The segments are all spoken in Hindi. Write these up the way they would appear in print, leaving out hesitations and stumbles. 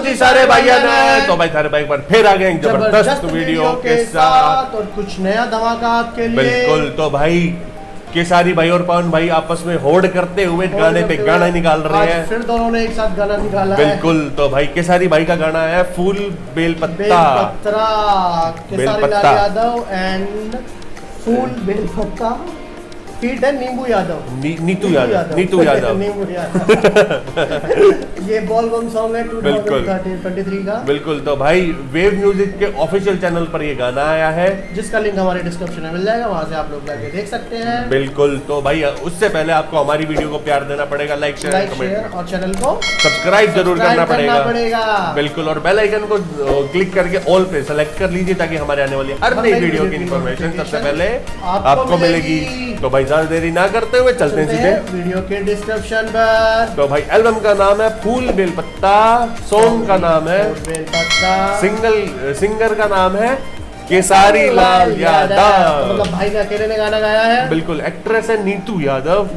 जी सारे भाइयों ने। तो भाई सारे भाई एक बार फिर आ गए जबरदस्त वीडियो के साथ और कुछ नया धमाका आपके लिए। बिल्कुल। तो भाई केसारी भाई और पवन भाई आपस में होड़ करते हुए गाने पे गाना निकाल रहे हैं। फिर दोनों ने एक साथ गाना निकाला है। बिल्कुल। तो भाई केसारी भाई का गाना है फूल बेलपत्ता, Khesari Lal Yadav and fool बेलपत्ता feet है नींबू यादव, नीतू यादव नींबू यादव ये बॉल बम सॉन्ग है 2023 का। बिल्कुल। तो भाई वेव म्यूजिक के ऑफिशियल चैनल पर ये गाना आया है, जिसका लिंक हमारे डिस्क्रिप्शन में मिल जाएगा, वहां से आप लोग जाके देख सकते हैं। बिल्कुल। तो भाई उससे पहले आपको हमारी वीडियो को प्यार देना पड़ेगा, लाइक शेयर और चैनल को सब्सक्राइब जरूर करना पड़ेगा। बिल्कुल। और बेल आइकन को क्लिक करके ऑल पे सेलेक्ट कर लीजिए, ताकि हमारे आने वाली हर नई वीडियो की इन्फॉर्मेशन सबसे पहले आपको मिलेगी। तो भाई ज्यादा देरी ना करते हुए चलते हैं सीधे वीडियो के डिस्क्रिप्शन पर। तो भाई एल्बम का नाम है फूल बेलपत्ता, सॉन्ग का नाम है बेलपत्ता, सिंगर का नाम है केसारी लाल यादव। मतलब भाई ने अकेले ने गाना गाया है। बिल्कुल। एक्ट्रेस है नीतू यादव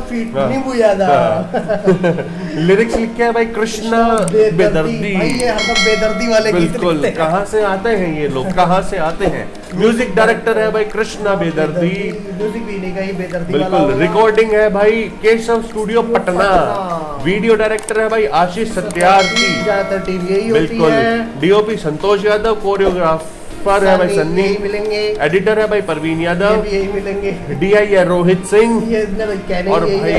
फीट नींबू यादव। लिरिक्स लिखे हैं भाई कृष्णा बेदर्दी। भाई ये हरदम बेदर्दी वाले गीत बिल्कुल। लिखते हैं। कहाँ से आते हैं ये लोग, कहाँ से आते हैं। म्यूजिक डायरेक्टर है भाई कृष्णा बेदर्दी। म्यूजिक भी नहीं कहीं बेदर्दी वाला बिल्कुल। होगा। रिकॉर्डिंग है भाई Keshav studio Patna. Video director है भाई आशीष सत्यार्थी। ज्यादातर टीम यही होती बिल्कुल। है। डीओपी संतोष यादव, कोरियोग्राफर है भाई सन्नी, मिलेंगे। एडिटर है भाई परवीन यादव, यही मिलेंगे। डीआई है रोहित सिंह, ये और भाई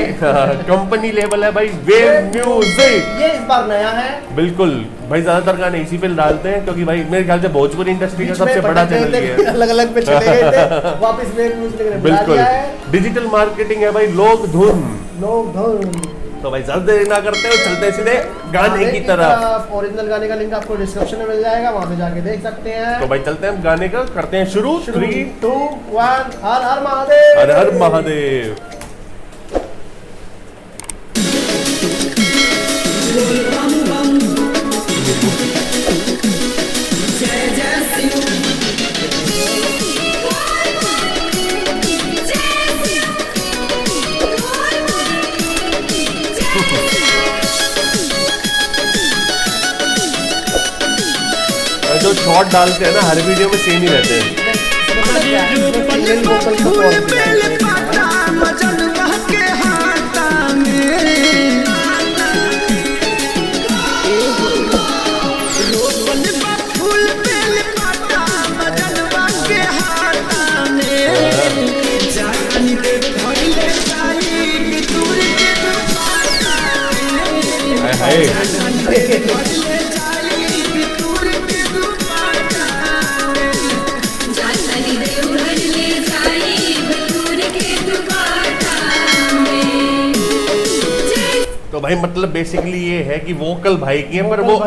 कंपनी लेवल है भाई वेव म्यूजिक। ये इस बार नया है। बिल्कुल भाई। ज्यादातर गाने इसी पे डालते हैं, क्योंकि भाई मेरे ख्याल से भोजपुरी इंडस्ट्री का सबसे बड़ा चैनल ये है। अलग अलग पे चले गए थे, वापस वेव म्यूजिक ने बुला बिल्कुल। लिया है। डिजिटल मार्केटिंग है भाई लोग धुन। तो भाई ज्यादा देरी ना करते हुए चलते हैं सीधे गाने की तरफ। ओरिजिनल गाने का लिंक आपको डिस्क्रिप्शन में मिल जाएगा, वहां पे जाके देख सकते हैं। तो भाई चलते हैं गाने का, करते हैं शुरू। 3, 2, 1 हर हर महादेव। हर हर महादेव। जो शॉट डालते हैं ना हर वीडियो में सेम ही रहते हैं। तो भाई मतलब बेसिकली ये है कि वोकल भाई की है, पर वो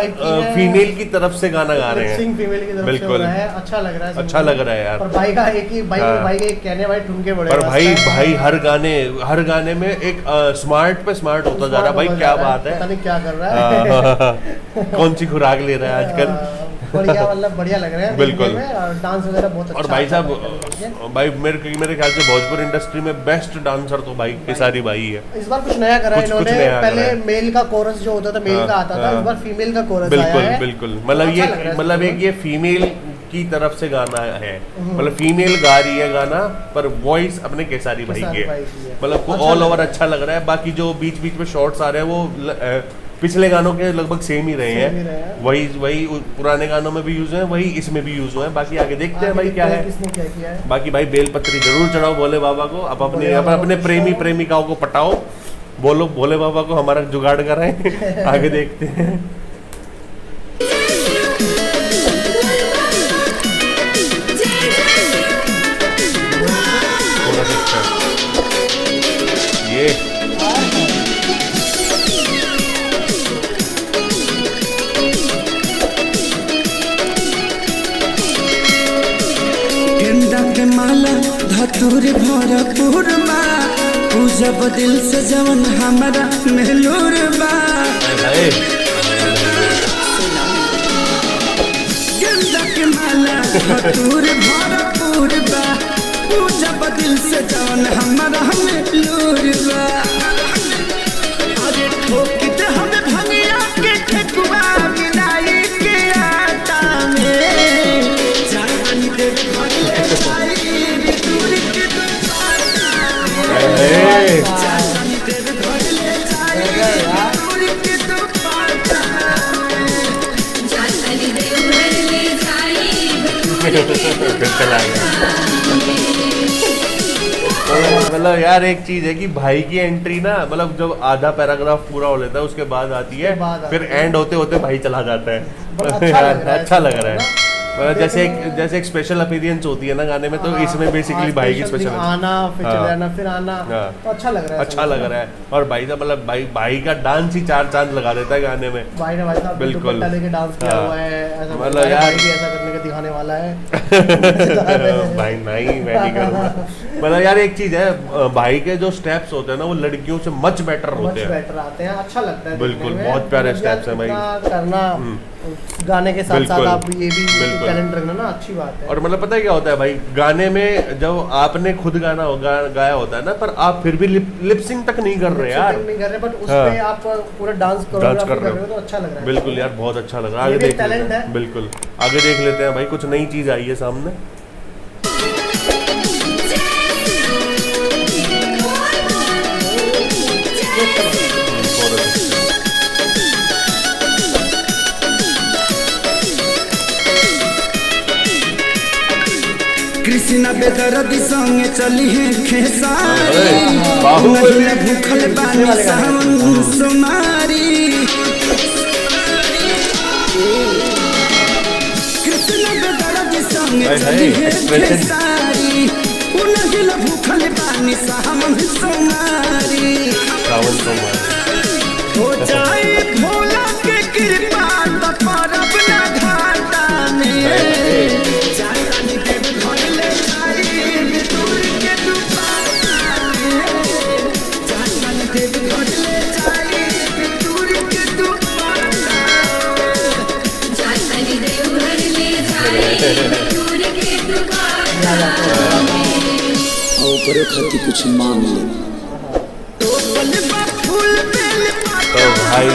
फीमेल की तरफ से गाना गा रहे हैं। फीमेल की तरफ बिल्कुल। से है। अच्छा लग रहा है। अच्छा लग रहा है यार। पर भाई का एक ही भाई के कहने भाई ठुमके बड़े। पर भाई हर गाने में एक स्मार्ट पे स्मार्ट होता जा रहा है भाई। क्या बात है, पता नहीं क्या कर रहा है। कौन सी खुराक ले रहा है आजकल। बढ़िया, मतलब बढ़िया लग रहा है। बिल्कुल। और डांस वगैरह बहुत अच्छा। और भाई साहब भाई मेरे ख्याल से भोजपुर इंडस्ट्री में बेस्ट डांसर तो भाई केसारी भाई है। इस बार कुछ नया करा इन्होंने। पहले मेल का कोरस जो होता था, मेल का आता था, इस बार फीमेल का कोरस आया है। बिल्कुल। मतलब एक ये फीमेल की तरफ से गाना है, मतलब फीमेल गा रही है गाना, पर वॉइस अपने केसारी भाई की है। मतलब ऑल ओवर अच्छा लग रहा है। बाकी जो बीच बीच में शॉट्स आ रहे हैं वो पिछले गानों के लगभग सेम ही रहे हैं। वही पुराने गानों में भी यूज हुए हैं, वही इसमें भी यूज हुए हैं। बाकी आगे देखते हैं भाई क्या है। किसने क्या किया है। बाकी भाई बेलपत्री जरूर चढ़ाओ भोले बाबा को। अब अपने प्रेमी प्रेमिकाओं को पटाओ। बोलो भोले बाबा को हमारा जुगाड़ कराएं। आगे देखते हैं। ये माला धतूर भरपूर बा, पूजब दिल से जवन हमारा मेहलूर बा। गेंदा के माला धतूर भरपूर बा, पूजब दिल से जवन हमारा मेहलूर बा। अरे ठोकित हमें भंगिया के ठेकुआ मतलब यार एक चीज है कि भाई की एंट्री ना, मतलब जब आधा पैराग्राफ पूरा हो लेता है उसके बाद आती है, फिर एंड होते होते भाई चला जाता है। अच्छा लग रहा है। मतलब जैसे एक स्पेशल अपीयरेंस होती है ना गाने में, तो इसमें बेसिकली भाई की स्पेशल आना, फिर चले जाना, फिर आना, तो अच्छा लग रहा है। अच्छा लग रहा है। और भाई साहब मतलब भाई का डांस ही 4 चांद लगा देता है गाने में। भाई ने भाई साहब बिल्कुल लेके डांस किया हुआ है, ऐसा मतलब यार भी ऐसा करने का दिखाने वाला है। भाई नहीं, मैं नहीं करूँगा। मतलब यार एक चीज है, भाई के जो स्टेप्स होते हैं ना वो लड़कियों से मच बेटर होते हैं, बेटर आते हैं, अच्छा लगता है। बिल्कुल, बहुत प्यारे स्टेप्स हैं भाई। करना गाने के साथ साथ आप ये भी टैलेंट रखना ना अच्छी बात है। और मतलब पता है क्या होता है भाई, गाने में जब आपने खुद गाया होता है ना, पर आप फिर भी लिपसिंग तक नहीं कर रहे यार, नहीं कर रहे, बट उस पे आप पूरा डांस कर रहे हो तो अच्छा लग रहा है। बिल्कुल यार, बहुत अच्छा लग रहा है। आगे देख लेते हैं, बिल्कुल आगे देख लेते हैं भाई, कुछ नई चीज आई है सामने। कृष्णा बेदर्दी संगे चली है खेसारी, बाहुबली भूखल बानी सावन सुमारी। कृष्णा बेदर्दी संगे चली है खेसारी, उनहिल भूखल बानी सावन सुमारी। हो जाए भोला के कृपा तो परब ना घाटा में, करे खाती कुछ मांग ले। तो भाई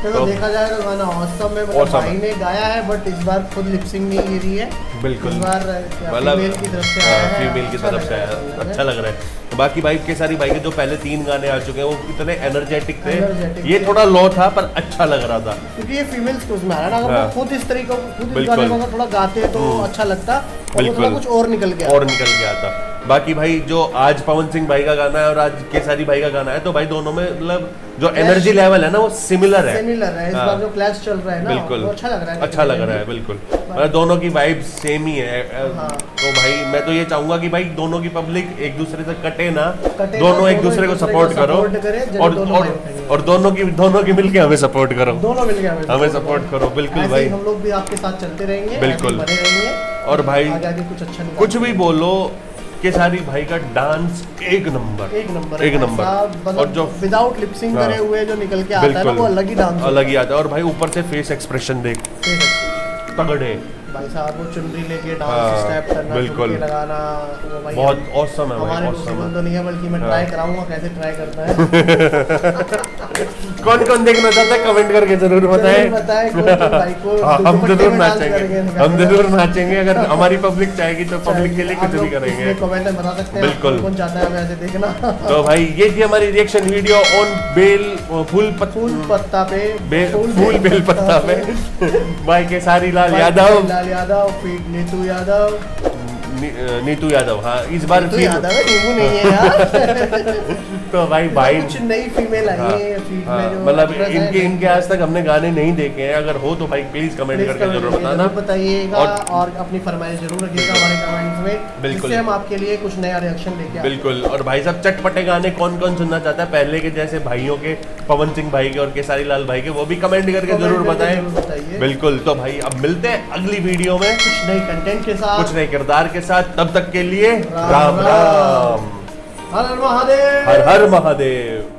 तो देखा जाए तो गाना औसम में, मतलब भाई ने गाया है, बट इस बार खुद लिपसिंग नहीं गिरी है। बिल्कुल, इस बार फीमेल की तरफ से आया है, फीमेल की तरफ से आया, अच्छा लग रहा है। बाकी भाई केसारी भाई के जो पहले 3 गाने आ चुके हैं वो कितने एनर्जेटिक थे, ये थोड़ा लो था पर अच्छा लग रहा था, क्योंकि ये फीमेल्स को उसमें आ रहा है ना। अगर वो खुद इस तरीके खुद इस गाने को थोड़ा गाते तो अच्छा लगता, और वो थोड़ा कुछ और निकल गया था। बाकी भाई जो आज पवन सिंह भाई का गाना है और आज केसारी भाई का गाना है, तो भाई दोनों में मतलब जो एनर्जी लेवल है ना वो सिमिलर है। इस बार जो क्लैश चल रहा है ना, बिल्कुल वो अच्छा लग रहा है, बिल्कुल। मतलब दोनों की वाइब सेम ही है। तो भाई मैं तो ये चाहूंगा कि भाई दोनों की पब्लिक एक दूसरे से कटे ना, दोनों एक दूसरे को सपोर्ट करो, और दोनों की मिलके हमें सपोर्ट करो, हमें सपोर्ट करो। बिल्कुल भाई, हम लोग भी आपके साथ चलते रहेंगे, बिल्कुल। और भाई आगे कुछ अच्छा कुछ भी बोलो, केसारी भाई का डांस एक नंबर। और जो विदाउट लिपसिंग करे हुए जो निकल के आता है ना, वो अलग ही डांस, अलग ही आता है। और भाई ऊपर से फेस एक्सप्रेशन देख, तगड़े भाई साहब, वो चुनरी लेके डांस स्टेप करना, बिल्कुल लगाना, वो भाई बहुत ऑसम है भाई, हमारे ऑसम है। तो नहीं है, बल्कि मैं ट्राई कराऊंगा कैसे ट्राई करता है। कौन देखना चाहता है कमेंट करके जरूर बताएं। भाई को हम जरूर नाचेंगे, अगर हमारी पब्लिक चाहेगी तो पब्लिक के लिए कुछ भी करेंगे, कमेंट में बता सकते हैं। बिल्कुल, कौन चाहता है हमें ऐसे देखना। तो भाई ये थी हमारी रिएक्शन वीडियो ऑन फूल पत्ता पे भाई केसारी लाल यादव, नीतू यादव। हाँ, इस बार नीतू नहीं है यार। तो भाई कुछ नई फीमेल आई है मतलब इनके आज तक हमने गाने नहीं देखे हैं, अगर हो तो भाई प्लीज कमेंट करके जरूर बताना, बताइएगा, और अपनी फरमाइश जरूर रखिएगा हमारे कमेंट्स में, बिल्कुल, हम आपके लिए कुछ नया रिएक्शन लेके बिल्कुल। और भाई साहब चटपटे गाने कौन सुनना चाहता है पहले के जैसे भाइयों के, पवन सिंह भाई के और केसारी लाल भाई के, वो भी कमेंट करके जरूर बताएं। बिल्कुल, तो भाई अब मिलते हैं अगली वीडियो में कुछ नई कंटेंट के साथ, कुछ नए किरदार के साथ। तब तक के लिए राम राम, हर हर महादेव, हर हर महादेव।